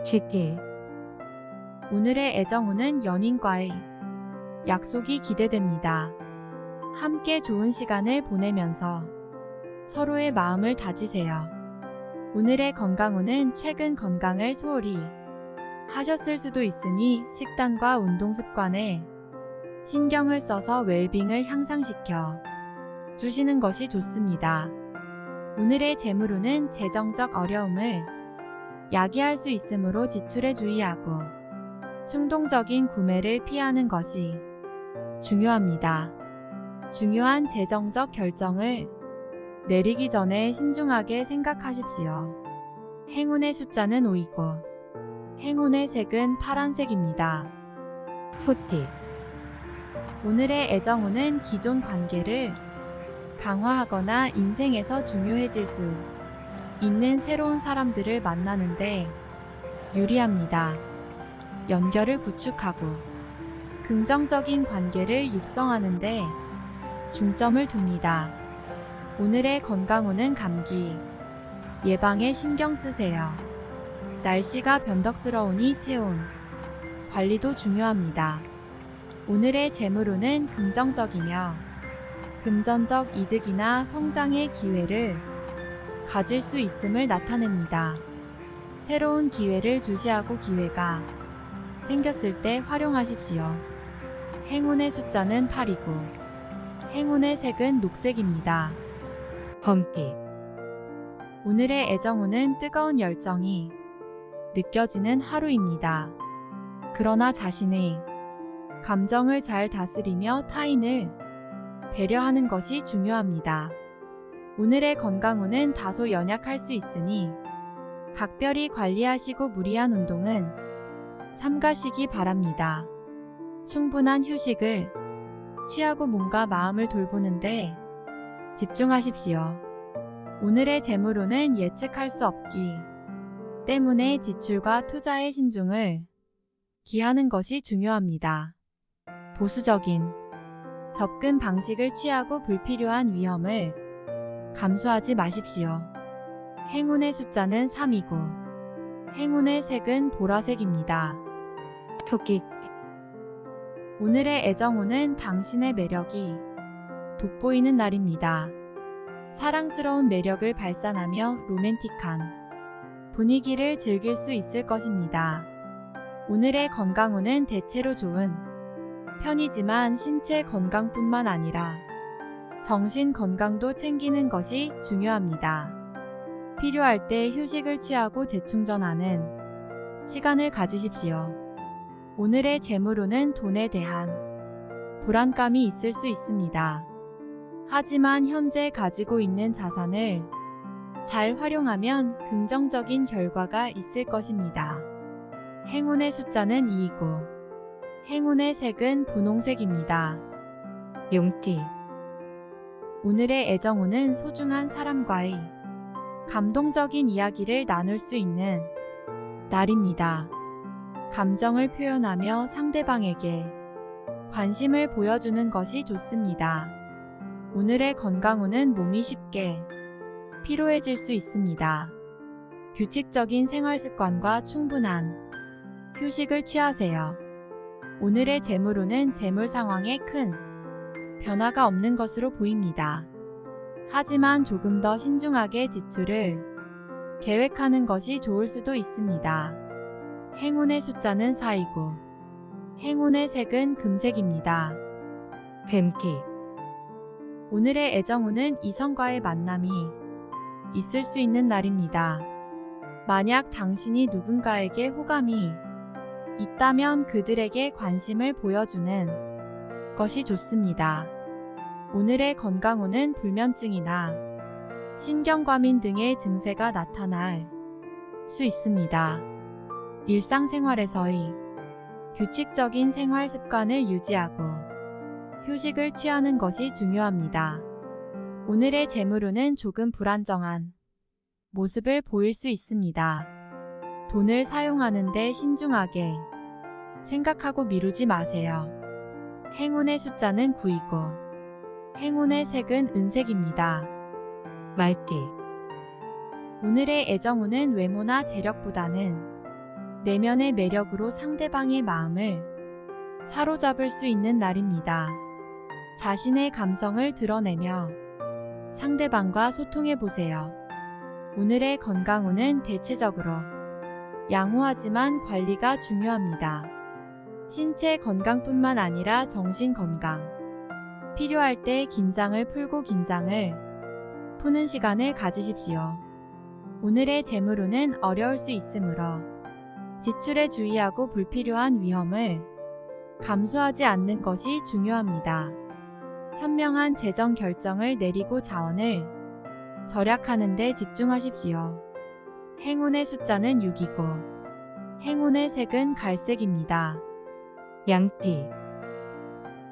GT. 오늘의 애정운은 연인과의 약속이 기대됩니다. 함께 좋은 시간을 보내면서 서로의 마음을 다지세요. 오늘의 건강운은 최근 건강을 소홀히 하셨을 수도 있으니 식단과 운동 습관에 신경을 써서 웰빙을 향상시켜 주시는 것이 좋습니다. 오늘의 재물운은 재정적 어려움을 야기할 수 있으므로 지출에 주의하고 충동적인 구매를 피하는 것이 중요합니다. 중요한 재정적 결정을 내리기 전에 신중하게 생각하십시오. 행운의 숫자는 5이고 행운의 색은 파란색입니다. 소띠. 오늘의 애정운은 기존 관계를 강화하거나 인생에서 중요해질 수 있는 새로운 사람들을 만나는데 유리합니다. 연결을 구축하고 긍정적인 관계를 육성하는데 중점을 둡니다. 오늘의 건강운은 감기 예방에 신경 쓰세요. 날씨가 변덕스러우니 체온 관리도 중요합니다. 오늘의 재물운은 긍정적이며 금전적 이득이나 성장의 기회를 가질 수 있음을 나타냅니다. 새로운 기회를 주시하고 기회가 생겼을 때 활용하십시오. 행운의 숫자는 8이고 행운의 색은 녹색입니다. 범띠. 오늘의 애정운은 뜨거운 열정이 느껴지는 하루입니다. 그러나 자신의 감정을 잘 다스리며 타인을 배려하는 것이 중요합니다. 오늘의 건강운은 다소 연약할 수 있으니 각별히 관리하시고 무리한 운동은 삼가시기 바랍니다. 충분한 휴식을 취하고 몸과 마음을 돌보는데 집중하십시오. 오늘의 재물운은 예측할 수 없기 때문에 지출과 투자의 신중을 기하는 것이 중요합니다. 보수적인 접근 방식을 취하고 불필요한 위험을 감수하지 마십시오. 행운의 숫자는 3이고 행운의 색은 보라색입니다. 토끼. 오늘의 애정운은 당신의 매력이 돋보이는 날입니다. 사랑스러운 매력을 발산하며 로맨틱한 분위기를 즐길 수 있을 것입니다. 오늘의 건강운은 대체로 좋은 편이지만 신체 건강뿐만 아니라 정신 건강도 챙기는 것이 중요합니다. 필요할 때 휴식을 취하고 재충전하는 시간을 가지십시오. 오늘의 재물운은 돈에 대한 불안감이 있을 수 있습니다. 하지만 현재 가지고 있는 자산을 잘 활용하면 긍정적인 결과가 있을 것입니다. 행운의 숫자는 2이고 행운의 색은 분홍색입니다. 용띠. 오늘의 애정운은 소중한 사람과의 감동적인 이야기를 나눌 수 있는 날입니다. 감정을 표현하며 상대방에게 관심을 보여주는 것이 좋습니다. 오늘의 건강운은 몸이 쉽게 피로해질 수 있습니다. 규칙적인 생활 습관과 충분한 휴식을 취하세요. 오늘의 재물운은 재물 상황에 큰 변화가 없는 것으로 보입니다. 하지만 조금 더 신중하게 지출을 계획하는 것이 좋을 수도 있습니다. 행운의 숫자는 4이고 행운의 색은 금색입니다. 뱀띠. 오늘의 애정운은 이성과의 만남이 있을 수 있는 날입니다. 만약 당신이 누군가에게 호감이 있다면 그들에게 관심을 보여주는 것이 좋습니다. 오늘의 건강운은 불면증이나 신경과민 등의 증세가 나타날 수 있습니다. 일상생활에서의 규칙적인 생활 습관을 유지하고 휴식을 취하는 것이 중요합니다. 오늘의 재물운은 조금 불안정한 모습을 보일 수 있습니다. 돈을 사용하는데 신중하게 생각하고 미루지 마세요. 행운의 숫자는 9이고 행운의 색은 은색입니다. 말띠. 오늘의 애정운은 외모나 재력보다는 내면의 매력으로 상대방의 마음을 사로잡을 수 있는 날입니다. 자신의 감성을 드러내며 상대방과 소통해 보세요. 오늘의 건강운은 대체적으로 양호하지만 관리가 중요합니다. 신체 건강뿐만 아니라 정신 건강. 필요할 때 긴장을 풀고 긴장을 푸는 시간을 가지십시오. 오늘의 재물운은 어려울 수 있으므로 지출에 주의하고 불필요한 위험을 감수하지 않는 것이 중요합니다. 현명한 재정 결정을 내리고 자원을 절약하는 데 집중하십시오. 행운의 숫자는 6이고 행운의 색은 갈색입니다. 양띠,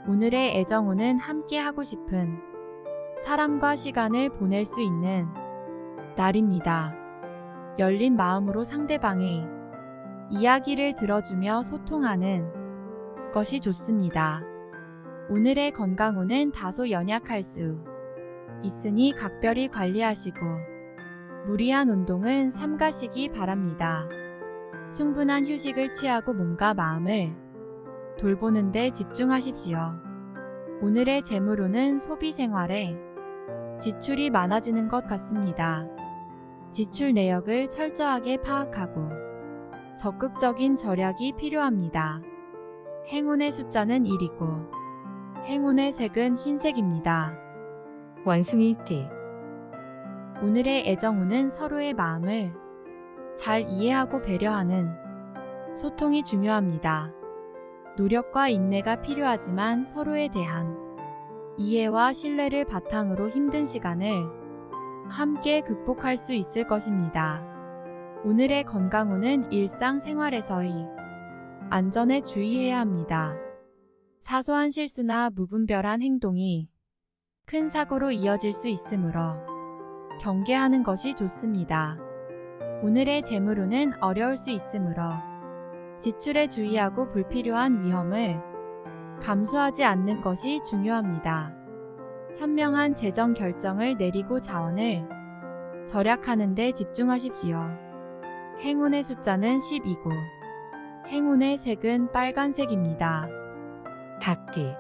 오늘의 애정운은 함께 하고 싶은 사람과 시간을 보낼 수 있는 날입니다. 열린 마음으로 상대방의 이야기를 들어주며 소통하는 것이 좋습니다. 오늘의 건강운은 다소 연약할 수 있으니 각별히 관리하시고 무리한 운동은 삼가시기 바랍니다. 충분한 휴식을 취하고 몸과 마음을 돌보는 데 집중하십시오. 오늘의 재물운은 소비 생활에 지출이 많아지는 것 같습니다. 지출 내역을 철저하게 파악하고 적극적인 절약이 필요합니다. 행운의 숫자는 1이고 행운의 색은 흰색입니다. 원숭이띠, 오늘의 애정운은 서로의 마음을 잘 이해하고 배려하는 소통이 중요합니다. 노력과 인내가 필요하지만 서로에 대한 이해와 신뢰를 바탕으로 힘든 시간을 함께 극복할 수 있을 것입니다. 오늘의 건강운은 일상생활에서의 안전에 주의해야 합니다. 사소한 실수나 무분별한 행동이 큰 사고로 이어질 수 있으므로 경계하는 것이 좋습니다. 오늘의 재물운은 어려울 수 있으므로 지출에 주의하고 불필요한 위험을 감수하지 않는 것이 중요합니다. 현명한 재정 결정을 내리고 자원을 절약하는 데 집중하십시오. 행운의 숫자는 10이고 행운의 색은 빨간색입니다. 닭띠,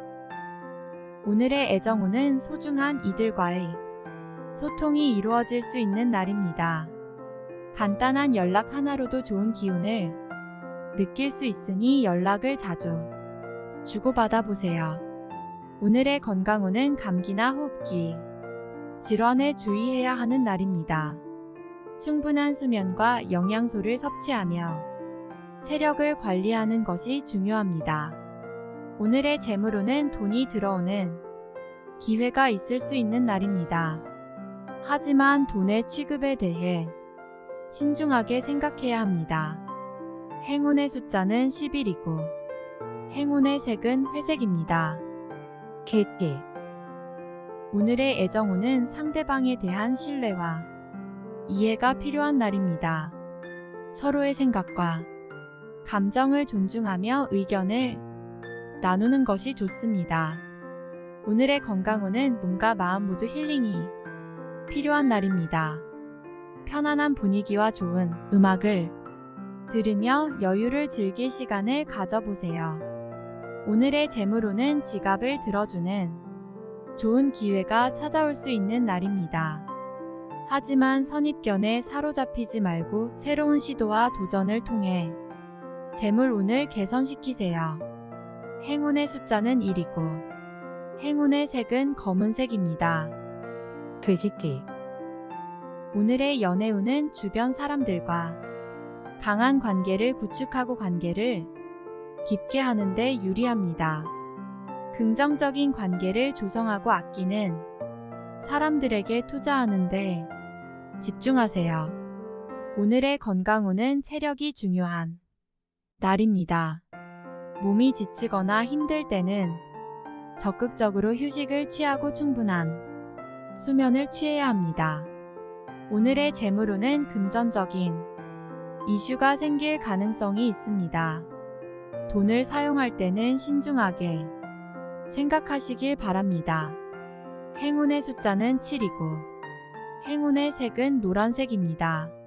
오늘의 애정운은 소중한 이들과의 소통이 이루어질 수 있는 날입니다. 간단한 연락 하나로도 좋은 기운을 느낄 수 있으니 연락을 자주 주고받아 보세요. 오늘의 건강운은 감기나 호흡기 질환에 주의해야 하는 날입니다. 충분한 수면과 영양소를 섭취하며 체력을 관리하는 것이 중요합니다. 오늘의 재물운은 돈이 들어오는 기회가 있을 수 있는 날입니다. 하지만 돈의 취급에 대해 신중하게 생각해야 합니다. 행운의 숫자는 11이고 행운의 색은 회색입니다. 개띠, 오늘의 애정운은 상대방에 대한 신뢰와 이해가 필요한 날입니다. 서로의 생각과 감정을 존중하며 의견을 나누는 것이 좋습니다. 오늘의 건강운은 몸과 마음 모두 힐링이 필요한 날입니다. 편안한 분위기와 좋은 음악을 들으며 여유를 즐길 시간을 가져보세요. 오늘의 재물운은 지갑을 들어주는 좋은 기회가 찾아올 수 있는 날입니다. 하지만 선입견에 사로잡히지 말고 새로운 시도와 도전을 통해 재물운을 개선시키세요. 행운의 숫자는 1이고 행운의 색은 검은색입니다. 돼지띠, 오늘의 연애운은 주변 사람들과 강한 관계를 구축하고 관계를 깊게 하는데 유리합니다. 긍정적인 관계를 조성하고 아끼는 사람들에게 투자하는데 집중하세요. 오늘의 건강운은 체력이 중요한 날입니다. 몸이 지치거나 힘들 때는 적극적으로 휴식을 취하고 충분한 수면을 취해야 합니다. 오늘의 재물운은 금전적인 이슈가 생길 가능성이 있습니다. 돈을 사용할 때는 신중하게 생각하시길 바랍니다. 행운의 숫자는 7이고 행운의 색은 노란색입니다.